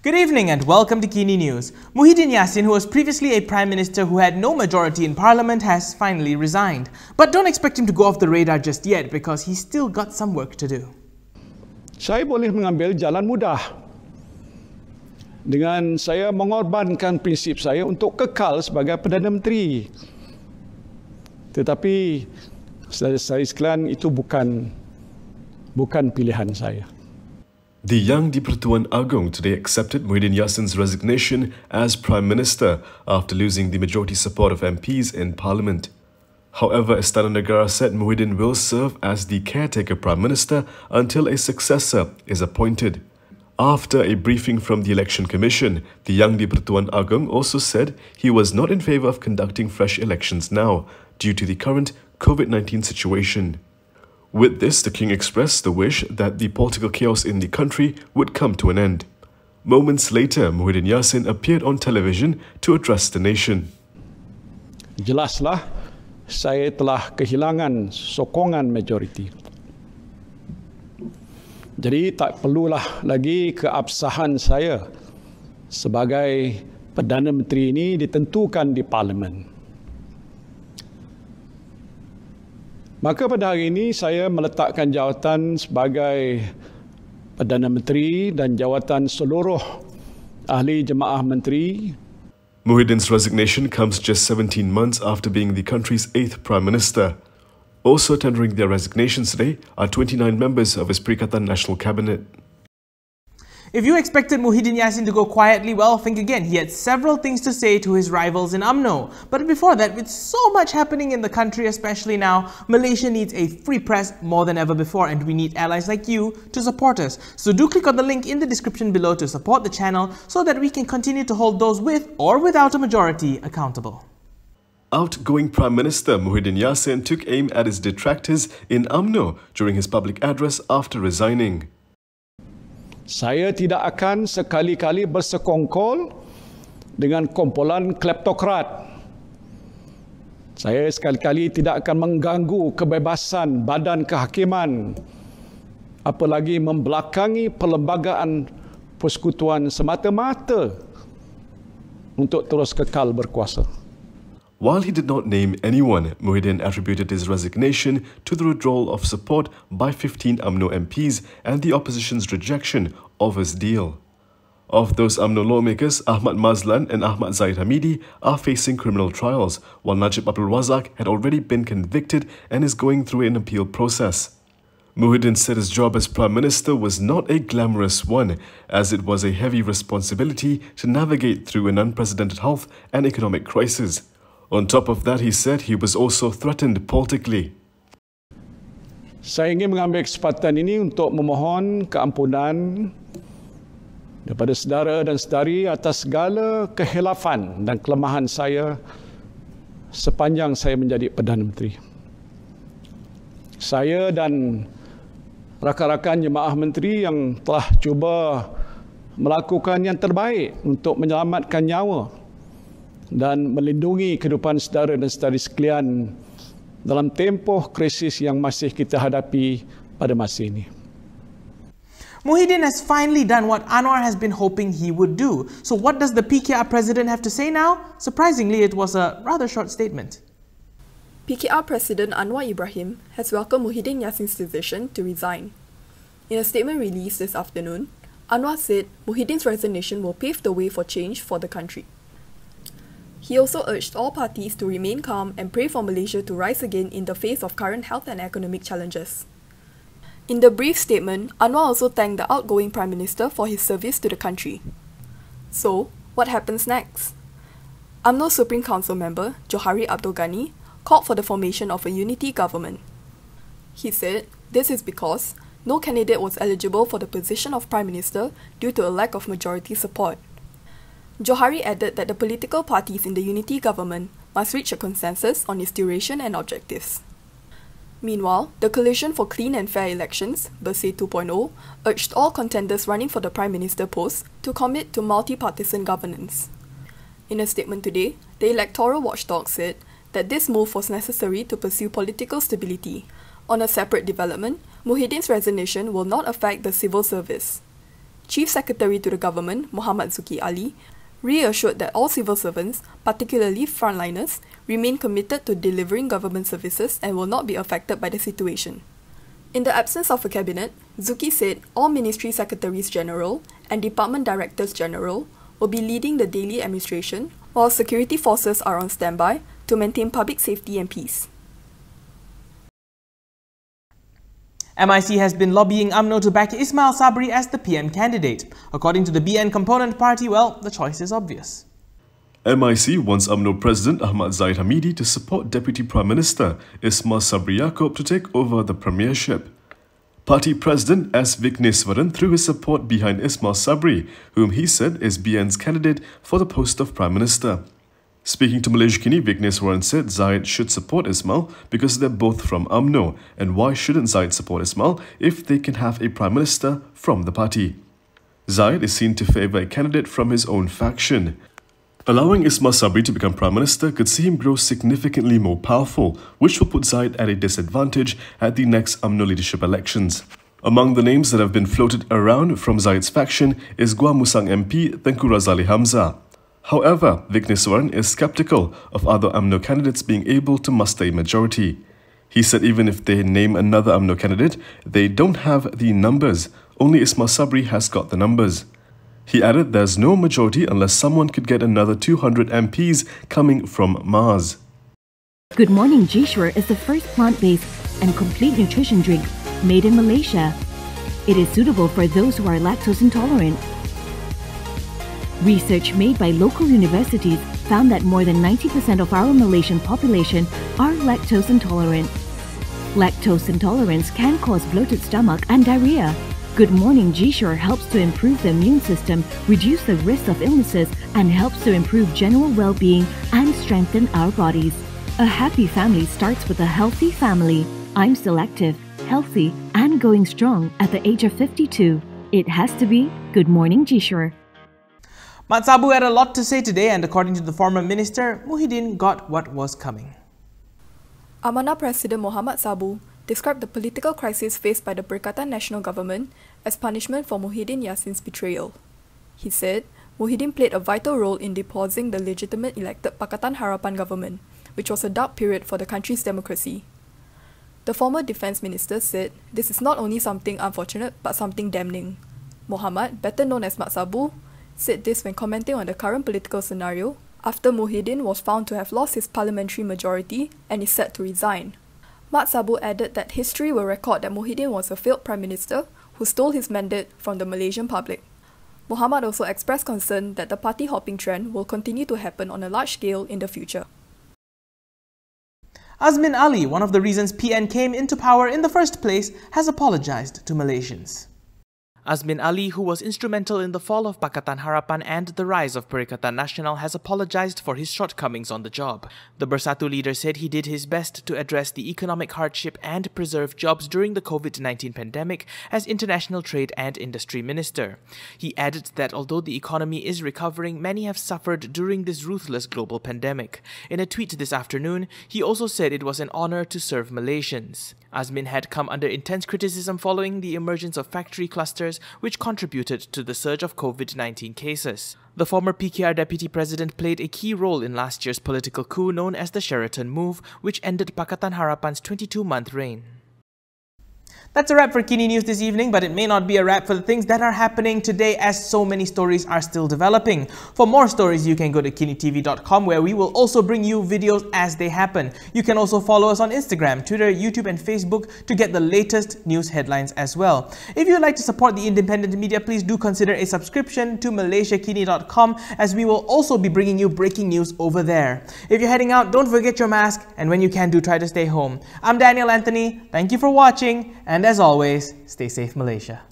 Good evening and welcome to KiniNews. Muhyiddin Yassin, who was previously a Prime Minister who had no majority in Parliament, has finally resigned. But don't expect him to go off the radar just yet because he's still got some work to do. Saya boleh mengambil jalan mudah dengan saya mengorbankan prinsip saya untuk kekal sebagai Perdana Menteri. Tetapi saya sekalian itu bukan pilihan saya. The young Di-Pertuan Agong today accepted Muhyiddin Yassin's resignation as Prime Minister after losing the majority support of MPs in Parliament. However, Istana Negara said Muhyiddin will serve as the caretaker Prime Minister until a successor is appointed. After a briefing from the Election Commission, the young Di-Pertuan Agong also said he was not in favour of conducting fresh elections now due to the current COVID-19 situation. With this, the king expressed the wish that the political chaos in the country would come to an end. Moments later, Muhyiddin Yassin appeared on television to address the nation. Jelaslah, saya telah kehilangan sokongan majoriti. Jadi tak perlulah lagi keabsahan saya sebagai Perdana Menteri ini ditentukan di Parlimen. Maka pada hari ini saya meletakkan jawatan sebagai Perdana Menteri dan jawatan seluruh ahli jemaah menteri. Muhyiddin's resignation comes just 17 months after being the country's 8th Prime Minister. Also tendering their resignations today are 29 members of his Perikatan Nasional cabinet. If you expected Muhyiddin Yassin to go quietly, well, think again. He had several things to say to his rivals in UMNO. But before that, with so much happening in the country, especially now, Malaysia needs a free press more than ever before, and we need allies like you to support us. So do click on the link in the description below to support the channel so that we can continue to hold those with or without a majority accountable. Outgoing Prime Minister Muhyiddin Yassin took aim at his detractors in UMNO during his public address after resigning. Saya tidak akan sekali-kali bersekongkol dengan kumpulan kleptokrat. Saya sekali-kali tidak akan mengganggu kebebasan badan kehakiman, apalagi membelakangi perlembagaan persekutuan semata-mata untuk terus kekal berkuasa. While he did not name anyone, Muhyiddin attributed his resignation to the withdrawal of support by 15 UMNO MPs and the opposition's rejection of his deal. Of those UMNO lawmakers, Ahmad Mazlan and Ahmad Zahid Hamidi are facing criminal trials, while Najib Abdul Razak had already been convicted and is going through an appeal process. Muhyiddin said his job as Prime Minister was not a glamorous one, as it was a heavy responsibility to navigate through an unprecedented health and economic crisis. On top of that, he said he was also threatened politically. Saya ingin mengambil kesempatan ini untuk memohon keampunan daripada saudara dan saudari atas segala kehilafan dan kelemahan saya sepanjang saya menjadi Perdana Menteri. Saya dan rakan-rakan jemaah menteri yang telah cuba melakukan yang terbaik untuk menyelamatkan nyawa dan melindungi kehidupan saudara dan saudari sekalian dalam tempoh krisis yang masih kita hadapi pada masa ini. Muhyiddin has finally done what Anwar has been hoping he would do. So what does the PKR president have to say now? Surprisingly, it was a rather short statement. PKR President Anwar Ibrahim has welcomed Muhyiddin Yassin's decision to resign. In a statement released this afternoon, Anwar said Muhyiddin's resignation will pave the way for change for the country. He also urged all parties to remain calm and pray for Malaysia to rise again in the face of current health and economic challenges. In the brief statement, Anwar also thanked the outgoing Prime Minister for his service to the country. So, what happens next? UMNO Supreme Council member Johari Abdul Ghani called for the formation of a unity government. He said this is because no candidate was eligible for the position of Prime Minister due to a lack of majority support. Johari added that the political parties in the unity government must reach a consensus on its duration and objectives. Meanwhile, the Coalition for Clean and Fair Elections, Bersih 2.0, urged all contenders running for the Prime Minister post to commit to multi-partisan governance. In a statement today, the electoral watchdog said that this move was necessary to pursue political stability. On a separate development, Muhyiddin's resignation will not affect the civil service. Chief Secretary to the government, Muhammad Zuki Ali, reassured that all civil servants, particularly frontliners, remain committed to delivering government services and will not be affected by the situation. In the absence of a cabinet, Zuki said all Ministry Secretaries General and Department Directors General will be leading the daily administration, while security forces are on standby to maintain public safety and peace. MIC has been lobbying UMNO to back Ismail Sabri as the PM candidate. According to the BN component party, well, the choice is obvious. MIC wants UMNO President Ahmad Zahid Hamidi to support Deputy Prime Minister Ismail Sabri Yaakob to take over the premiership. Party President S. Vigneswaran threw his support behind Ismail Sabri, whom he said is BN's candidate for the post of Prime Minister. Speaking to Malaysia Kini, Vigneswaran said Zahid should support Ismail because they're both from UMNO, and why shouldn't Zahid support Ismail if they can have a Prime Minister from the party? Zahid is seen to favour a candidate from his own faction. Allowing Ismail Sabri to become Prime Minister could see him grow significantly more powerful, which will put Zahid at a disadvantage at the next UMNO leadership elections. Among the names that have been floated around from Zahid's faction is Gua Musang MP Tengku Razali Hamzah. However, Vigneswaran is sceptical of other UMNO candidates being able to muster a majority. He said even if they name another UMNO candidate, they don't have the numbers. Only Ismail Sabri has got the numbers. He added there's no majority unless someone could get another 200 MPs coming from Mars. Good Morning G-Sure is the first plant-based and complete nutrition drink made in Malaysia. It is suitable for those who are lactose intolerant. Research made by local universities found that more than 90% of our Malaysian population are lactose intolerant. Lactose intolerance can cause bloated stomach and diarrhea. Good Morning G-Sure helps to improve the immune system, reduce the risk of illnesses, and helps to improve general well-being and strengthen our bodies. A happy family starts with a healthy family. I'm still active, healthy, and going strong at the age of 52. It has to be Good Morning G-Sure. Mat Sabu had a lot to say today, and according to the former minister, Muhyiddin got what was coming. Amanah President Muhammad Sabu described the political crisis faced by the Perikatan Nasional government as punishment for Muhyiddin Yassin's betrayal. He said Muhyiddin played a vital role in deposing the legitimate elected Pakatan Harapan government, which was a dark period for the country's democracy. The former defence minister said this is not only something unfortunate but something damning. Muhammad, better known as Mat Sabu, said this when commenting on the current political scenario after Muhyiddin was found to have lost his parliamentary majority and is set to resign. Mat Sabu added that history will record that Muhyiddin was a failed prime minister who stole his mandate from the Malaysian public. Muhammad also expressed concern that the party hopping trend will continue to happen on a large scale in the future. Azmin Ali, one of the reasons PN came into power in the first place, has apologized to Malaysians. Azmin Ali, who was instrumental in the fall of Pakatan Harapan and the rise of Perikatan Nasional, has apologized for his shortcomings on the job. The Bersatu leader said he did his best to address the economic hardship and preserve jobs during the COVID-19 pandemic as International Trade and Industry Minister. He added that although the economy is recovering, many have suffered during this ruthless global pandemic. In a tweet this afternoon, he also said it was an honor to serve Malaysians. Azmin had come under intense criticism following the emergence of factory clusters, which contributed to the surge of COVID-19 cases. The former PKR deputy president played a key role in last year's political coup known as the Sheraton Move, which ended Pakatan Harapan's 22-month reign. That's a wrap for KiniNews this evening, but it may not be a wrap for the things that are happening today as so many stories are still developing. For more stories, you can go to kinitv.com, where we will also bring you videos as they happen. You can also follow us on Instagram, Twitter, YouTube and Facebook to get the latest news headlines as well. If you'd like to support the independent media, please do consider a subscription to malaysiakini.com, as we will also be bringing you breaking news over there. If you're heading out, don't forget your mask, and when you can, do try to stay home. I'm Daniel Anthony, thank you for watching, and as always, stay safe, Malaysia.